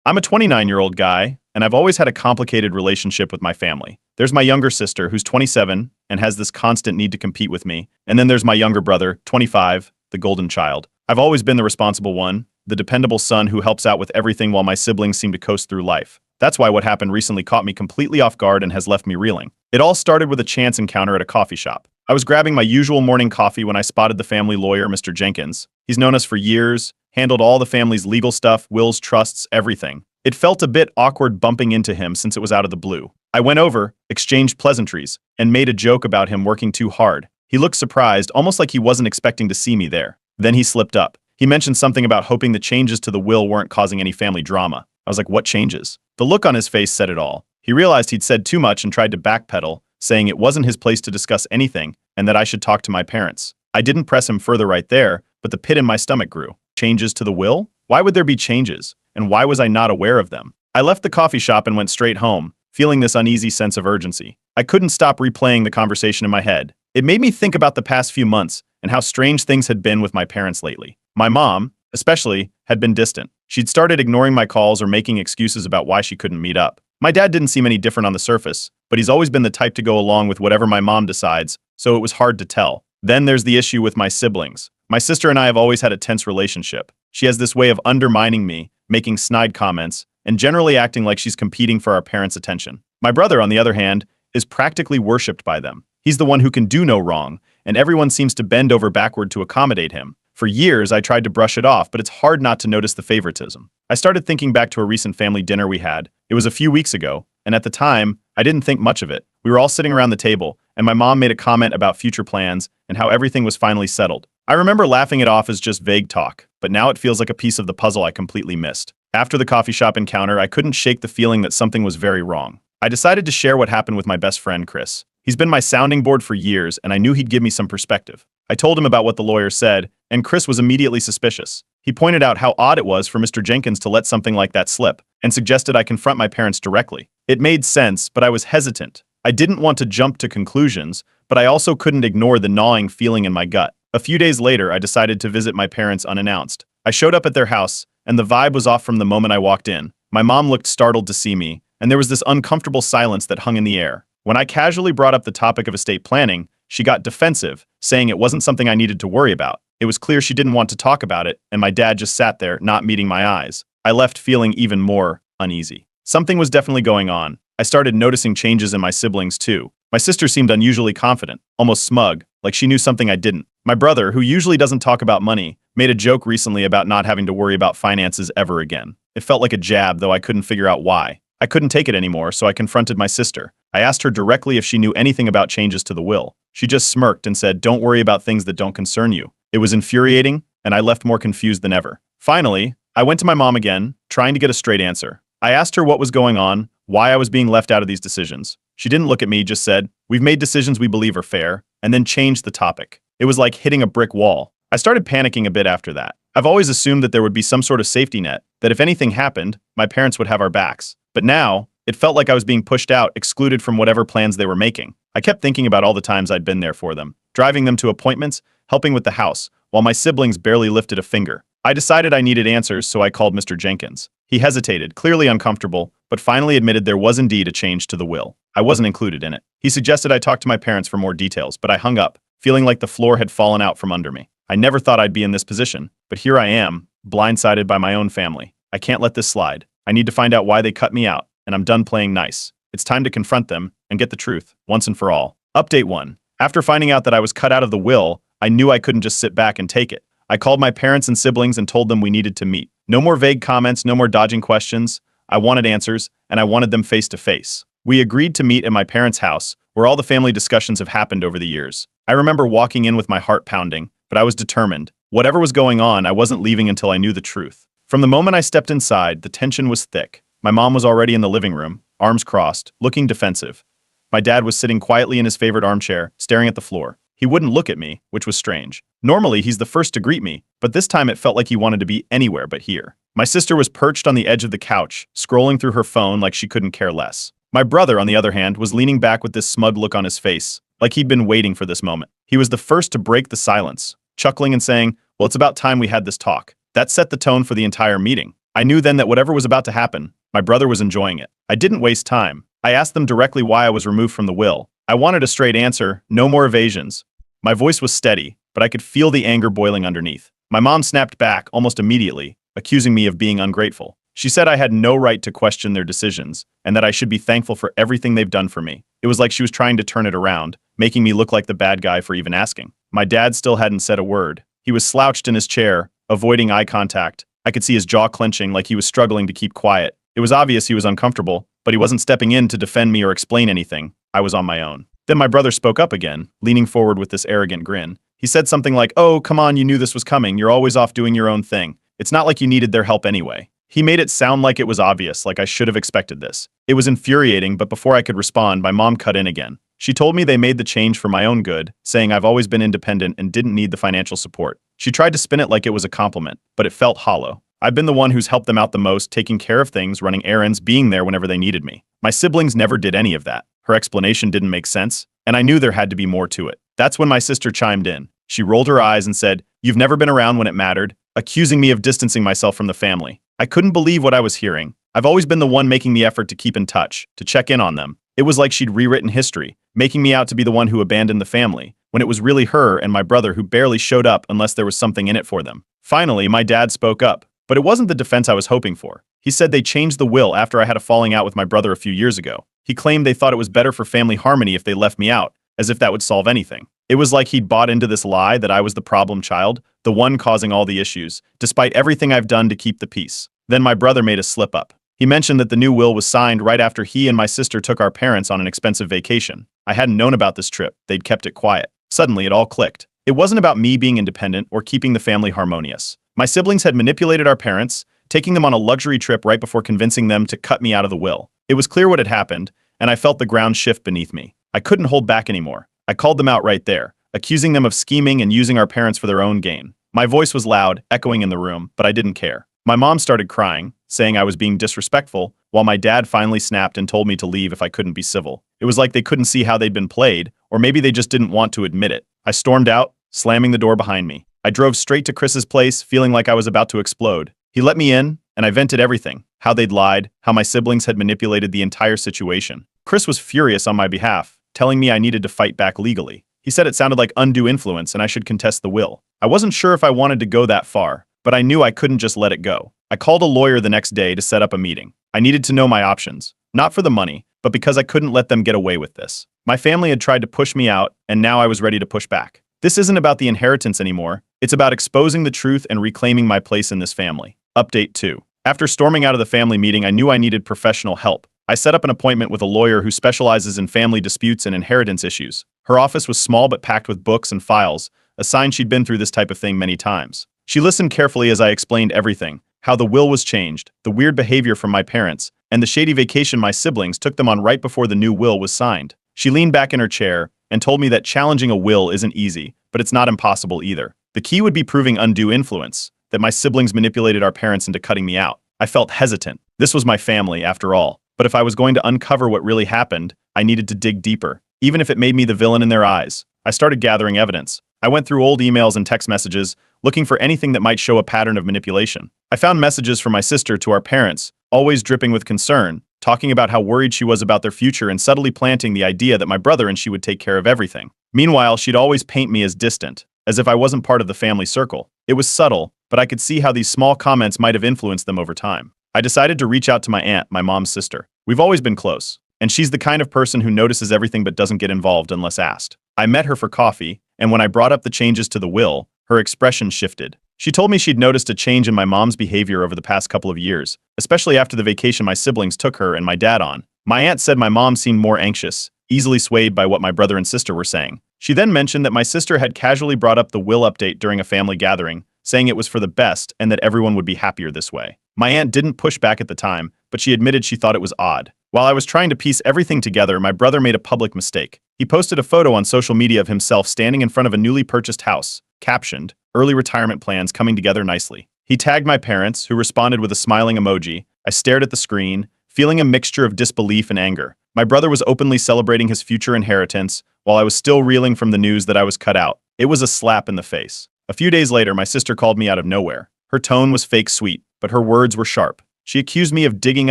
I'm a 29-year-old guy, and I've always had a complicated relationship with my family. There's my younger sister, who's 27 and has this constant need to compete with me. And then there's my younger brother, 25, the golden child. I've always been the responsible one, the dependable son who helps out with everything while my siblings seem to coast through life. That's why what happened recently caught me completely off guard and has left me reeling. It all started with a chance encounter at a coffee shop. I was grabbing my usual morning coffee when I spotted the family lawyer, Mr. Jenkins. He's known us for years, handled all the family's legal stuff, wills, trusts, everything. It felt a bit awkward bumping into him since it was out of the blue. I went over, exchanged pleasantries, and made a joke about him working too hard. He looked surprised, almost like he wasn't expecting to see me there. Then he slipped up. He mentioned something about hoping the changes to the will weren't causing any family drama. I was like, what changes? The look on his face said it all. He realized he'd said too much and tried to backpedal, saying it wasn't his place to discuss anything and that I should talk to my parents. I didn't press him further right there, but the pit in my stomach grew. Changes to the will? Why would there be changes? And why was I not aware of them? I left the coffee shop and went straight home, feeling this uneasy sense of urgency. I couldn't stop replaying the conversation in my head. It made me think about the past few months and how strange things had been with my parents lately. My mom, especially, had been distant. She'd started ignoring my calls or making excuses about why she couldn't meet up. My dad didn't seem any different on the surface, but he's always been the type to go along with whatever my mom decides, so it was hard to tell. Then there's the issue with my siblings. My sister and I have always had a tense relationship. She has this way of undermining me, making snide comments, and generally acting like she's competing for our parents' attention. My brother, on the other hand, is practically worshipped by them. He's the one who can do no wrong, and everyone seems to bend over backward to accommodate him. For years, I tried to brush it off, but it's hard not to notice the favoritism. I started thinking back to a recent family dinner we had. It was a few weeks ago, and at the time, I didn't think much of it. We were all sitting around the table, and my mom made a comment about future plans and how everything was finally settled. I remember laughing it off as just vague talk, but now it feels like a piece of the puzzle I completely missed. After the coffee shop encounter, I couldn't shake the feeling that something was very wrong. I decided to share what happened with my best friend, Chris. He's been my sounding board for years, and I knew he'd give me some perspective. I told him about what the lawyer said, and Chris was immediately suspicious. He pointed out how odd it was for Mr. Jenkins to let something like that slip, and suggested I confront my parents directly. It made sense, but I was hesitant. I didn't want to jump to conclusions, but I also couldn't ignore the gnawing feeling in my gut. A few days later, I decided to visit my parents unannounced. I showed up at their house, and the vibe was off from the moment I walked in. My mom looked startled to see me, and there was this uncomfortable silence that hung in the air. When I casually brought up the topic of estate planning, she got defensive, saying it wasn't something I needed to worry about. It was clear she didn't want to talk about it, and my dad just sat there, not meeting my eyes. I left feeling even more uneasy. Something was definitely going on. I started noticing changes in my siblings too. My sister seemed unusually confident, almost smug, like she knew something I didn't. My brother, who usually doesn't talk about money, made a joke recently about not having to worry about finances ever again. It felt like a jab, though I couldn't figure out why. I couldn't take it anymore, so I confronted my sister. I asked her directly if she knew anything about changes to the will. She just smirked and said, "Don't worry about things that don't concern you." It was infuriating, and I left more confused than ever. Finally, I went to my mom again, trying to get a straight answer. I asked her what was going on, why I was being left out of these decisions. She didn't look at me, just said, "We've made decisions we believe are fair," and then changed the topic. It was like hitting a brick wall. I started panicking a bit after that. I've always assumed that there would be some sort of safety net, that if anything happened, my parents would have our backs. But now, it felt like I was being pushed out, excluded from whatever plans they were making. I kept thinking about all the times I'd been there for them, driving them to appointments, helping with the house, while my siblings barely lifted a finger. I decided I needed answers, so I called Mr. Jenkins. He hesitated, clearly uncomfortable, but finally admitted there was indeed a change to the will. I wasn't included in it. He suggested I talk to my parents for more details, but I hung up, feeling like the floor had fallen out from under me. I never thought I'd be in this position, but here I am, blindsided by my own family. I can't let this slide. I need to find out why they cut me out, and I'm done playing nice. It's time to confront them and get the truth, once and for all. Update 1. After finding out that I was cut out of the will, I knew I couldn't just sit back and take it. I called my parents and siblings and told them we needed to meet. No more vague comments, no more dodging questions. I wanted answers, and I wanted them face to face. We agreed to meet at my parents' house, where all the family discussions have happened over the years. I remember walking in with my heart pounding, but I was determined. Whatever was going on, I wasn't leaving until I knew the truth. From the moment I stepped inside, the tension was thick. My mom was already in the living room, arms crossed, looking defensive. My dad was sitting quietly in his favorite armchair, staring at the floor. He wouldn't look at me, which was strange. Normally, he's the first to greet me, but this time it felt like he wanted to be anywhere but here. My sister was perched on the edge of the couch, scrolling through her phone like she couldn't care less. My brother, on the other hand, was leaning back with this smug look on his face, like he'd been waiting for this moment. He was the first to break the silence, chuckling and saying, "Well, it's about time we had this talk." That set the tone for the entire meeting. I knew then that whatever was about to happen, my brother was enjoying it. I didn't waste time. I asked them directly why I was removed from the will. I wanted a straight answer, no more evasions. My voice was steady, but I could feel the anger boiling underneath. My mom snapped back almost immediately, accusing me of being ungrateful. She said I had no right to question their decisions, and that I should be thankful for everything they've done for me. It was like she was trying to turn it around, making me look like the bad guy for even asking. My dad still hadn't said a word. He was slouched in his chair, avoiding eye contact. I could see his jaw clenching like he was struggling to keep quiet. It was obvious he was uncomfortable, but he wasn't stepping in to defend me or explain anything. I was on my own. Then my brother spoke up again, leaning forward with this arrogant grin. He said something like, "Oh, come on, you knew this was coming. You're always off doing your own thing. It's not like you needed their help anyway." He made it sound like it was obvious, like I should have expected this. It was infuriating, but before I could respond, my mom cut in again. She told me they made the change for my own good, saying I've always been independent and didn't need the financial support. She tried to spin it like it was a compliment, but it felt hollow. I've been the one who's helped them out the most, taking care of things, running errands, being there whenever they needed me. My siblings never did any of that. Her explanation didn't make sense, and I knew there had to be more to it. That's when my sister chimed in. She rolled her eyes and said, "You've never been around when it mattered," accusing me of distancing myself from the family. I couldn't believe what I was hearing. I've always been the one making the effort to keep in touch, to check in on them. It was like she'd rewritten history, making me out to be the one who abandoned the family, when it was really her and my brother who barely showed up unless there was something in it for them. Finally, my dad spoke up, but it wasn't the defense I was hoping for. He said they changed the will after I had a falling out with my brother a few years ago. He claimed they thought it was better for family harmony if they left me out, as if that would solve anything. It was like he'd bought into this lie that I was the problem child, the one causing all the issues, despite everything I've done to keep the peace. Then my brother made a slip up. He mentioned that the new will was signed right after he and my sister took our parents on an expensive vacation. I hadn't known about this trip. They'd kept it quiet. Suddenly, it all clicked. It wasn't about me being independent or keeping the family harmonious. My siblings had manipulated our parents, taking them on a luxury trip right before convincing them to cut me out of the will. It was clear what had happened, and I felt the ground shift beneath me. I couldn't hold back anymore. I called them out right there, accusing them of scheming and using our parents for their own gain. My voice was loud, echoing in the room, but I didn't care. My mom started crying, saying I was being disrespectful, while my dad finally snapped and told me to leave if I couldn't be civil. It was like they couldn't see how they'd been played, or maybe they just didn't want to admit it. I stormed out, slamming the door behind me. I drove straight to Chris's place, feeling like I was about to explode. He let me in, and I vented everything. How they'd lied, how my siblings had manipulated the entire situation. Chris was furious on my behalf, telling me I needed to fight back legally. He said it sounded like undue influence and I should contest the will. I wasn't sure if I wanted to go that far, but I knew I couldn't just let it go. I called a lawyer the next day to set up a meeting. I needed to know my options, not for the money, but because I couldn't let them get away with this. My family had tried to push me out, and now I was ready to push back. This isn't about the inheritance anymore. It's about exposing the truth and reclaiming my place in this family. Update 2. After storming out of the family meeting, I knew I needed professional help. I set up an appointment with a lawyer who specializes in family disputes and inheritance issues. Her office was small but packed with books and files, a sign she'd been through this type of thing many times. She listened carefully as I explained everything, how the will was changed, the weird behavior from my parents, and the shady vacation my siblings took them on right before the new will was signed. She leaned back in her chair and told me that challenging a will isn't easy, but it's not impossible either. The key would be proving undue influence, that my siblings manipulated our parents into cutting me out. I felt hesitant. This was my family, after all. But if I was going to uncover what really happened, I needed to dig deeper, even if it made me the villain in their eyes. I started gathering evidence. I went through old emails and text messages, looking for anything that might show a pattern of manipulation. I found messages from my sister to our parents, always dripping with concern, talking about how worried she was about their future and subtly planting the idea that my brother and she would take care of everything. Meanwhile, she'd always paint me as distant, as if I wasn't part of the family circle. It was subtle, but I could see how these small comments might have influenced them over time. I decided to reach out to my aunt, my mom's sister. We've always been close, and she's the kind of person who notices everything but doesn't get involved unless asked. I met her for coffee, and when I brought up the changes to the will, her expression shifted. She told me she'd noticed a change in my mom's behavior over the past couple of years, especially after the vacation my siblings took her and my dad on. My aunt said my mom seemed more anxious, easily swayed by what my brother and sister were saying. She then mentioned that my sister had casually brought up the will update during a family gathering, saying it was for the best and that everyone would be happier this way. My aunt didn't push back at the time, but she admitted she thought it was odd. While I was trying to piece everything together, my brother made a public mistake. He posted a photo on social media of himself standing in front of a newly purchased house, captioned, "Early retirement plans coming together nicely." He tagged my parents, who responded with a smiling emoji. I stared at the screen, feeling a mixture of disbelief and anger. My brother was openly celebrating his future inheritance, while I was still reeling from the news that I was cut out. It was a slap in the face. A few days later, my sister called me out of nowhere. Her tone was fake sweet. but her words were sharp. She accused me of digging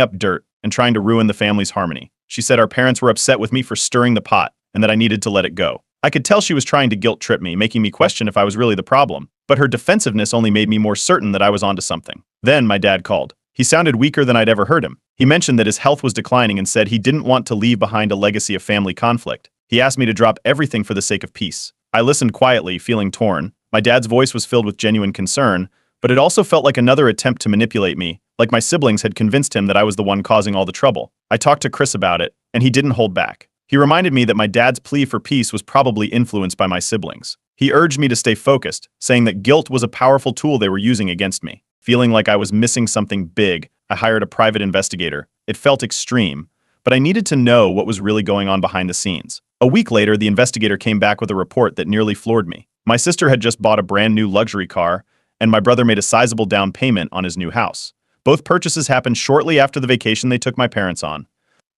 up dirt and trying to ruin the family's harmony. She said our parents were upset with me for stirring the pot and that I needed to let it go. I could tell she was trying to guilt trip me, making me question if I was really the problem, but her defensiveness only made me more certain that I was onto something. Then my dad called. He sounded weaker than I'd ever heard him. He mentioned that his health was declining and said he didn't want to leave behind a legacy of family conflict. He asked me to drop everything for the sake of peace. I listened quietly, feeling torn. My dad's voice was filled with genuine concern, but it also felt like another attempt to manipulate me, like my siblings had convinced him that I was the one causing all the trouble. I talked to Chris about it, and he didn't hold back. He reminded me that my dad's plea for peace was probably influenced by my siblings. He urged me to stay focused, saying that guilt was a powerful tool they were using against me. Feeling like I was missing something big, I hired a private investigator. It felt extreme, but I needed to know what was really going on behind the scenes. A week later, the investigator came back with a report that nearly floored me. My sister had just bought a brand new luxury car, and my brother made a sizable down payment on his new house. Both purchases happened shortly after the vacation they took my parents on.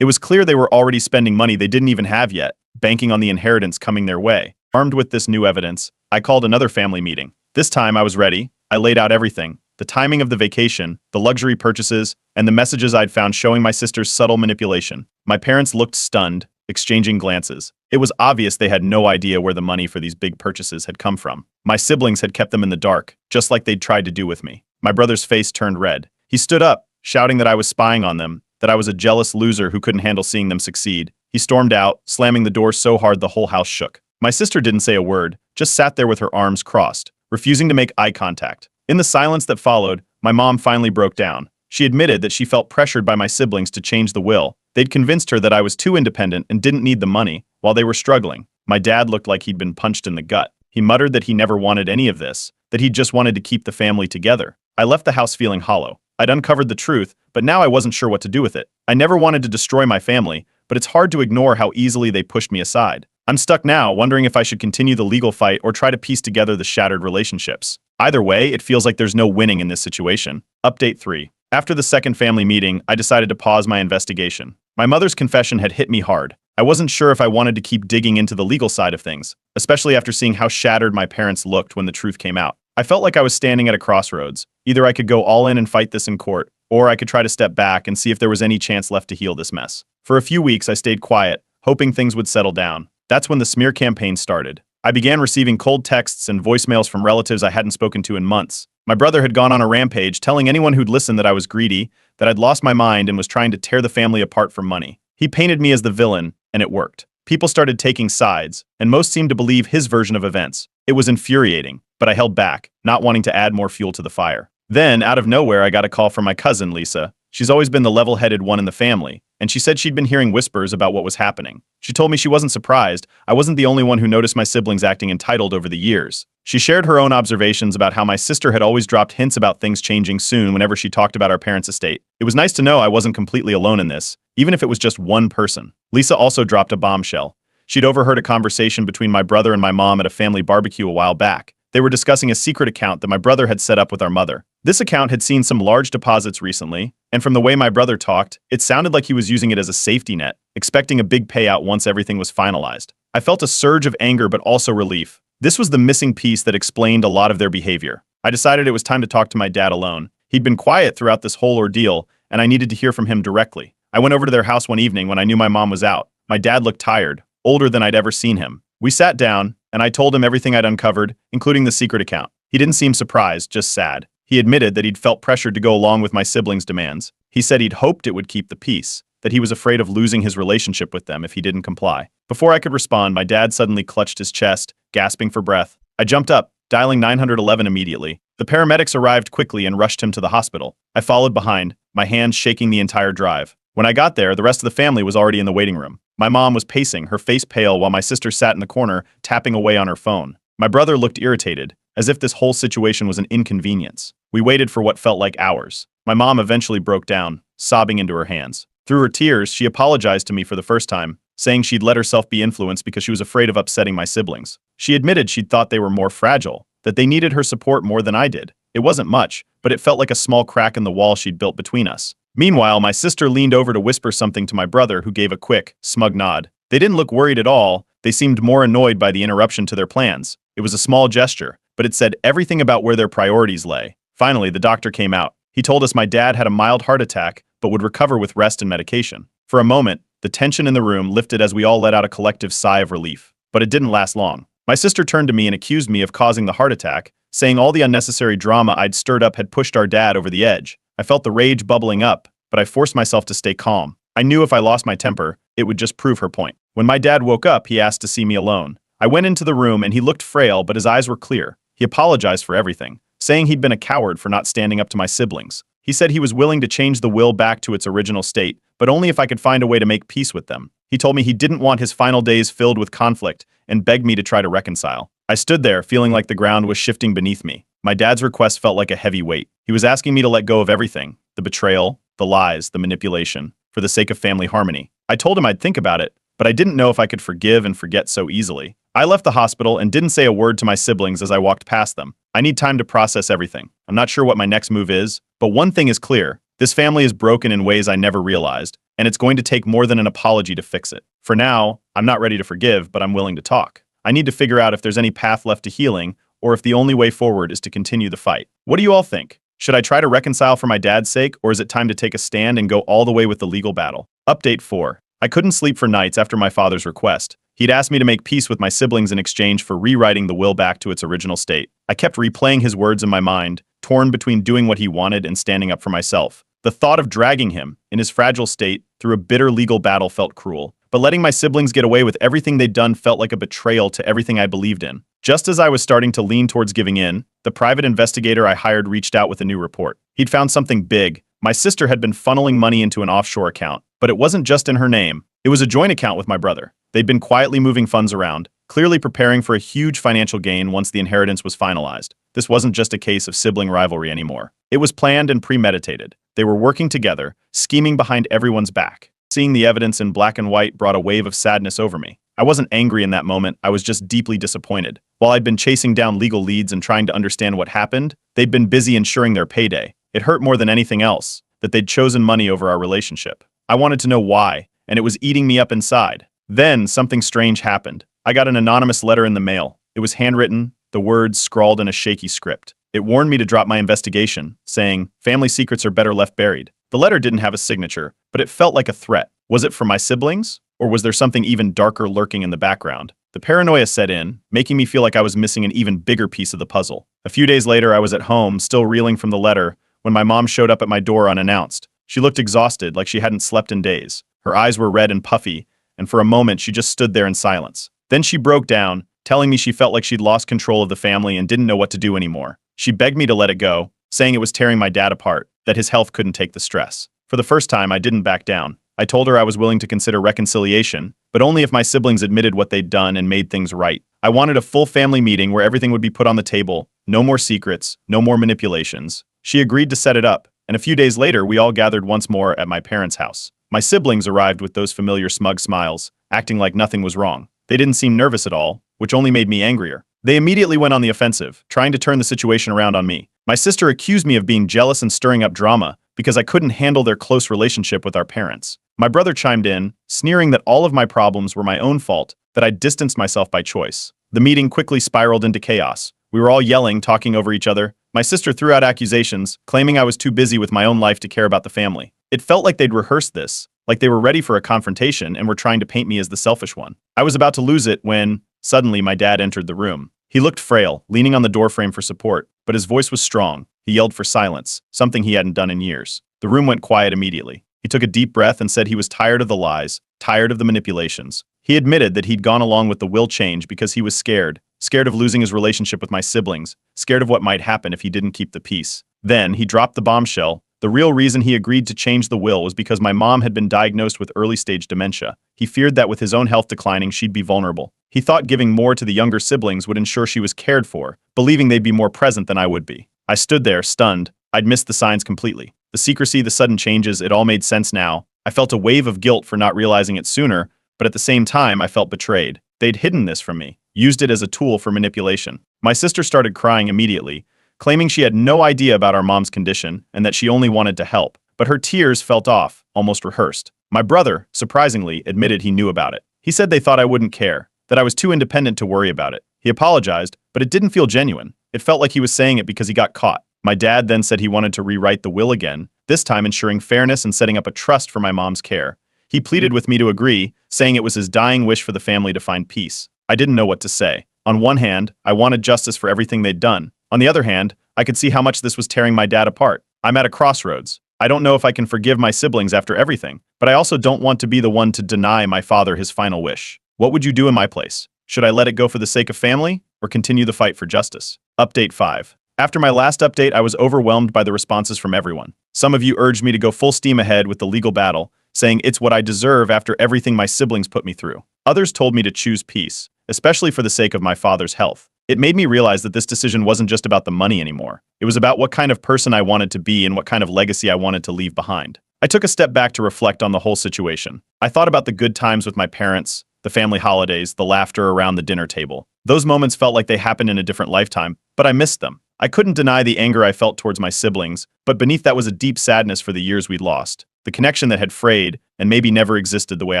It was clear they were already spending money they didn't even have yet, banking on the inheritance coming their way. Armed with this new evidence, I called another family meeting. This time I was ready. I laid out everything: the timing of the vacation, the luxury purchases, and the messages I'd found showing my sister's subtle manipulation. My parents looked stunned, exchanging glances. It was obvious they had no idea where the money for these big purchases had come from. My siblings had kept them in the dark, just like they'd tried to do with me. My brother's face turned red. He stood up, shouting that I was spying on them, that I was a jealous loser who couldn't handle seeing them succeed. He stormed out, slamming the door so hard the whole house shook. My sister didn't say a word, just sat there with her arms crossed, refusing to make eye contact. In the silence that followed, my mom finally broke down. She admitted that she felt pressured by my siblings to change the will. They'd convinced her that I was too independent and didn't need the money, while they were struggling. My dad looked like he'd been punched in the gut. He muttered that he never wanted any of this, that he just wanted to keep the family together. I left the house feeling hollow. I'd uncovered the truth, but now I wasn't sure what to do with it. I never wanted to destroy my family, but it's hard to ignore how easily they pushed me aside. I'm stuck now, wondering if I should continue the legal fight or try to piece together the shattered relationships. Either way, it feels like there's no winning in this situation. Update 3. After the second family meeting, I decided to pause my investigation. My mother's confession had hit me hard. I wasn't sure if I wanted to keep digging into the legal side of things, especially after seeing how shattered my parents looked when the truth came out. I felt like I was standing at a crossroads. Either I could go all in and fight this in court, or I could try to step back and see if there was any chance left to heal this mess. For a few weeks, I stayed quiet, hoping things would settle down. That's when the smear campaign started. I began receiving cold texts and voicemails from relatives I hadn't spoken to in months. My brother had gone on a rampage, telling anyone who'd listen that I was greedy, that I'd lost my mind and was trying to tear the family apart for money. He painted me as the villain, and it worked. People started taking sides, and most seemed to believe his version of events. It was infuriating, but I held back, not wanting to add more fuel to the fire. Then, out of nowhere, I got a call from my cousin, Lisa. She's always been the level-headed one in the family, and she said she'd been hearing whispers about what was happening. She told me she wasn't surprised. I wasn't the only one who noticed my siblings acting entitled over the years. She shared her own observations about how my sister had always dropped hints about things changing soon whenever she talked about our parents' estate. It was nice to know I wasn't completely alone in this, even if it was just one person. Lisa also dropped a bombshell. She'd overheard a conversation between my brother and my mom at a family barbecue a while back. They were discussing a secret account that my brother had set up with our mother. This account had seen some large deposits recently, and from the way my brother talked, it sounded like he was using it as a safety net, expecting a big payout once everything was finalized. I felt a surge of anger but also relief. This was the missing piece that explained a lot of their behavior. I decided it was time to talk to my dad alone. He'd been quiet throughout this whole ordeal, and I needed to hear from him directly. I went over to their house one evening when I knew my mom was out. My dad looked tired, older than I'd ever seen him. We sat down, and I told him everything I'd uncovered, including the secret account. He didn't seem surprised, just sad. He admitted that he'd felt pressured to go along with my siblings' demands. He said he'd hoped it would keep the peace, that he was afraid of losing his relationship with them if he didn't comply. Before I could respond, my dad suddenly clutched his chest, gasping for breath. I jumped up, dialing 911 immediately. The paramedics arrived quickly and rushed him to the hospital. I followed behind, my hands shaking the entire drive. When I got there, the rest of the family was already in the waiting room. My mom was pacing, her face pale, while my sister sat in the corner, tapping away on her phone. My brother looked irritated, as if this whole situation was an inconvenience. We waited for what felt like hours. My mom eventually broke down, sobbing into her hands. Through her tears, she apologized to me for the first time, saying she'd let herself be influenced because she was afraid of upsetting my siblings. She admitted she'd thought they were more fragile, that they needed her support more than I did. It wasn't much, but it felt like a small crack in the wall she'd built between us. Meanwhile, my sister leaned over to whisper something to my brother, who gave a quick, smug nod. They didn't look worried at all. They seemed more annoyed by the interruption to their plans. It was a small gesture, but it said everything about where their priorities lay. Finally, the doctor came out. He told us my dad had a mild heart attack, but would recover with rest and medication. For a moment, the tension in the room lifted as we all let out a collective sigh of relief. But it didn't last long. My sister turned to me and accused me of causing the heart attack, saying all the unnecessary drama I'd stirred up had pushed our dad over the edge. I felt the rage bubbling up, but I forced myself to stay calm. I knew if I lost my temper, it would just prove her point. When my dad woke up, he asked to see me alone. I went into the room and he looked frail, but his eyes were clear. He apologized for everything, saying he'd been a coward for not standing up to my siblings. He said he was willing to change the will back to its original state, but only if I could find a way to make peace with them. He told me he didn't want his final days filled with conflict and begged me to try to reconcile. I stood there, feeling like the ground was shifting beneath me. My dad's request felt like a heavy weight. He was asking me to let go of everything, the betrayal, the lies, the manipulation, for the sake of family harmony. I told him I'd think about it, but I didn't know if I could forgive and forget so easily. I left the hospital and didn't say a word to my siblings as I walked past them. I need time to process everything. I'm not sure what my next move is, but one thing is clear. This family is broken in ways I never realized, and it's going to take more than an apology to fix it. For now, I'm not ready to forgive, but I'm willing to talk. I need to figure out if there's any path left to healing, or if the only way forward is to continue the fight. What do you all think? Should I try to reconcile for my dad's sake, or is it time to take a stand and go all the way with the legal battle? Update 4. I couldn't sleep for nights after my father's request. He'd asked me to make peace with my siblings in exchange for rewriting the will back to its original state. I kept replaying his words in my mind, torn between doing what he wanted and standing up for myself. The thought of dragging him, in his fragile state, through a bitter legal battle felt cruel. But letting my siblings get away with everything they'd done felt like a betrayal to everything I believed in. Just as I was starting to lean towards giving in, the private investigator I hired reached out with a new report. He'd found something big. My sister had been funneling money into an offshore account, but it wasn't just in her name. It was a joint account with my brother. They'd been quietly moving funds around, clearly preparing for a huge financial gain once the inheritance was finalized. This wasn't just a case of sibling rivalry anymore. It was planned and premeditated. They were working together, scheming behind everyone's back. Seeing the evidence in black and white brought a wave of sadness over me. I wasn't angry in that moment, I was just deeply disappointed. While I'd been chasing down legal leads and trying to understand what happened, they'd been busy ensuring their payday. It hurt more than anything else, that they'd chosen money over our relationship. I wanted to know why, and it was eating me up inside. Then, something strange happened. I got an anonymous letter in the mail. It was handwritten, the words scrawled in a shaky script. It warned me to drop my investigation, saying, "Family secrets are better left buried." The letter didn't have a signature, but it felt like a threat. Was it for my siblings? Or was there something even darker lurking in the background? The paranoia set in, making me feel like I was missing an even bigger piece of the puzzle. A few days later, I was at home, still reeling from the letter, when my mom showed up at my door unannounced. She looked exhausted, like she hadn't slept in days. Her eyes were red and puffy, and for a moment she just stood there in silence. Then she broke down, telling me she felt like she'd lost control of the family and didn't know what to do anymore. She begged me to let it go, saying it was tearing my dad apart, that his health couldn't take the stress. For the first time, I didn't back down. I told her I was willing to consider reconciliation, but only if my siblings admitted what they'd done and made things right. I wanted a full family meeting where everything would be put on the table, no more secrets, no more manipulations. She agreed to set it up, and a few days later, we all gathered once more at my parents' house. My siblings arrived with those familiar smug smiles, acting like nothing was wrong. They didn't seem nervous at all, which only made me angrier. They immediately went on the offensive, trying to turn the situation around on me. My sister accused me of being jealous and stirring up drama because I couldn't handle their close relationship with our parents. My brother chimed in, sneering that all of my problems were my own fault, that I distanced myself by choice. The meeting quickly spiraled into chaos. We were all yelling, talking over each other. My sister threw out accusations, claiming I was too busy with my own life to care about the family. It felt like they'd rehearsed this, like they were ready for a confrontation and were trying to paint me as the selfish one. I was about to lose it when, suddenly, my dad entered the room. He looked frail, leaning on the doorframe for support, but his voice was strong. He yelled for silence, something he hadn't done in years. The room went quiet immediately. He took a deep breath and said he was tired of the lies, tired of the manipulations. He admitted that he'd gone along with the will change because he was scared of losing his relationship with my siblings, scared of what might happen if he didn't keep the peace. Then, he dropped the bombshell. The real reason he agreed to change the will was because my mom had been diagnosed with early-stage dementia. He feared that with his own health declining, she'd be vulnerable. He thought giving more to the younger siblings would ensure she was cared for, believing they'd be more present than I would be. I stood there, stunned. I'd missed the signs completely. The secrecy, the sudden changes, it all made sense now. I felt a wave of guilt for not realizing it sooner, but at the same time, I felt betrayed. They'd hidden this from me, used it as a tool for manipulation. My sister started crying immediately, claiming she had no idea about our mom's condition and that she only wanted to help. But her tears felt off, almost rehearsed. My brother, surprisingly, admitted he knew about it. He said they thought I wouldn't care, that I was too independent to worry about it. He apologized, but it didn't feel genuine. It felt like he was saying it because he got caught. My dad then said he wanted to rewrite the will again, this time ensuring fairness and setting up a trust for my mom's care. He pleaded with me to agree, saying it was his dying wish for the family to find peace. I didn't know what to say. On one hand, I wanted justice for everything they'd done. On the other hand, I could see how much this was tearing my dad apart. I'm at a crossroads. I don't know if I can forgive my siblings after everything, but I also don't want to be the one to deny my father his final wish. What would you do in my place? Should I let it go for the sake of family, or continue the fight for justice? Update 5. After my last update, I was overwhelmed by the responses from everyone. Some of you urged me to go full steam ahead with the legal battle, saying it's what I deserve after everything my siblings put me through. Others told me to choose peace, especially for the sake of my father's health. It made me realize that this decision wasn't just about the money anymore. It was about what kind of person I wanted to be and what kind of legacy I wanted to leave behind. I took a step back to reflect on the whole situation. I thought about the good times with my parents, the family holidays, the laughter around the dinner table. Those moments felt like they happened in a different lifetime, but I missed them. I couldn't deny the anger I felt towards my siblings, but beneath that was a deep sadness for the years we'd lost, the connection that had frayed and maybe never existed the way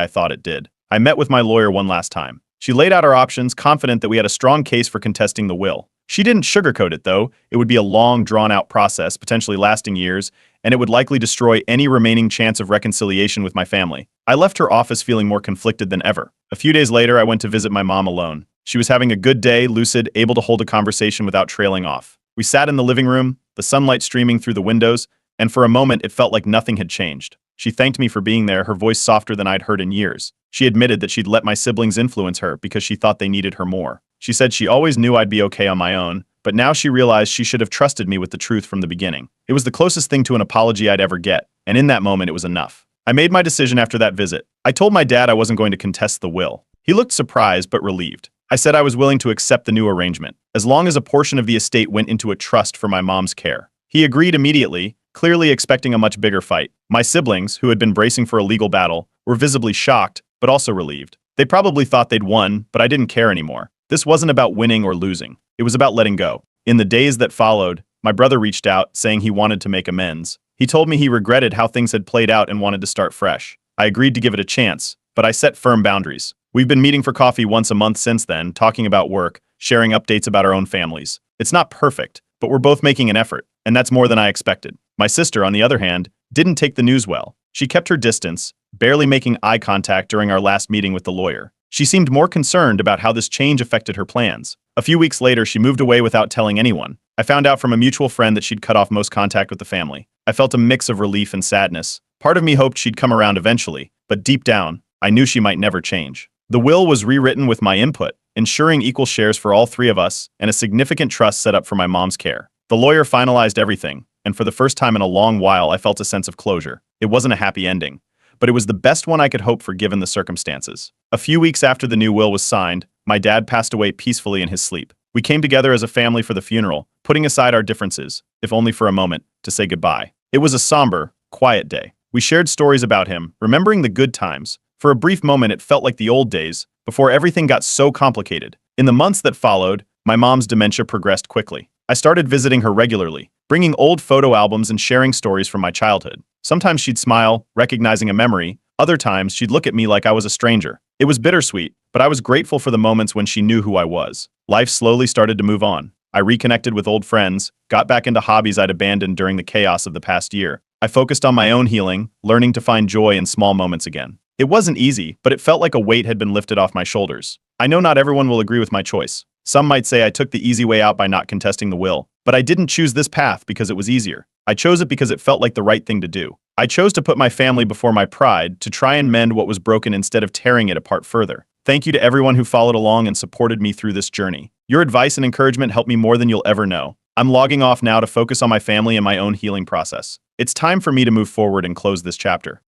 I thought it did. I met with my lawyer one last time. She laid out our options, confident that we had a strong case for contesting the will. She didn't sugarcoat it, though. It would be a long, drawn-out process, potentially lasting years, and it would likely destroy any remaining chance of reconciliation with my family. I left her office feeling more conflicted than ever. A few days later, I went to visit my mom alone. She was having a good day, lucid, able to hold a conversation without trailing off. We sat in the living room, the sunlight streaming through the windows, and for a moment it felt like nothing had changed. She thanked me for being there, her voice softer than I'd heard in years. She admitted that she'd let my siblings influence her because she thought they needed her more. She said she always knew I'd be okay on my own, but now she realized she should have trusted me with the truth from the beginning. It was the closest thing to an apology I'd ever get, and in that moment it was enough. I made my decision after that visit. I told my dad I wasn't going to contest the will. He looked surprised but relieved. I said I was willing to accept the new arrangement, as long as a portion of the estate went into a trust for my mom's care. He agreed immediately, clearly expecting a much bigger fight. My siblings, who had been bracing for a legal battle, were visibly shocked, but also relieved. They probably thought they'd won, but I didn't care anymore. This wasn't about winning or losing. It was about letting go. In the days that followed, my brother reached out, saying he wanted to make amends. He told me he regretted how things had played out and wanted to start fresh. I agreed to give it a chance, but I set firm boundaries. We've been meeting for coffee once a month since then, talking about work, sharing updates about our own families. It's not perfect, but we're both making an effort, and that's more than I expected. My sister, on the other hand, didn't take the news well. She kept her distance, barely making eye contact during our last meeting with the lawyer. She seemed more concerned about how this change affected her plans. A few weeks later, she moved away without telling anyone. I found out from a mutual friend that she'd cut off most contact with the family. I felt a mix of relief and sadness. Part of me hoped she'd come around eventually, but deep down, I knew she might never change. The will was rewritten with my input, ensuring equal shares for all three of us and a significant trust set up for my mom's care. The lawyer finalized everything, and for the first time in a long while, I felt a sense of closure. It wasn't a happy ending, but it was the best one I could hope for given the circumstances. A few weeks after the new will was signed, my dad passed away peacefully in his sleep. We came together as a family for the funeral, putting aside our differences, if only for a moment, to say goodbye. It was a somber, quiet day. We shared stories about him, remembering the good times. For a brief moment, it felt like the old days, before everything got so complicated. In the months that followed, my mom's dementia progressed quickly. I started visiting her regularly, bringing old photo albums and sharing stories from my childhood. Sometimes she'd smile, recognizing a memory. Other times, she'd look at me like I was a stranger. It was bittersweet, but I was grateful for the moments when she knew who I was. Life slowly started to move on. I reconnected with old friends, got back into hobbies I'd abandoned during the chaos of the past year. I focused on my own healing, learning to find joy in small moments again. It wasn't easy, but it felt like a weight had been lifted off my shoulders. I know not everyone will agree with my choice. Some might say I took the easy way out by not contesting the will, but I didn't choose this path because it was easier. I chose it because it felt like the right thing to do. I chose to put my family before my pride, to try and mend what was broken instead of tearing it apart further. Thank you to everyone who followed along and supported me through this journey. Your advice and encouragement helped me more than you'll ever know. I'm logging off now to focus on my family and my own healing process. It's time for me to move forward and close this chapter.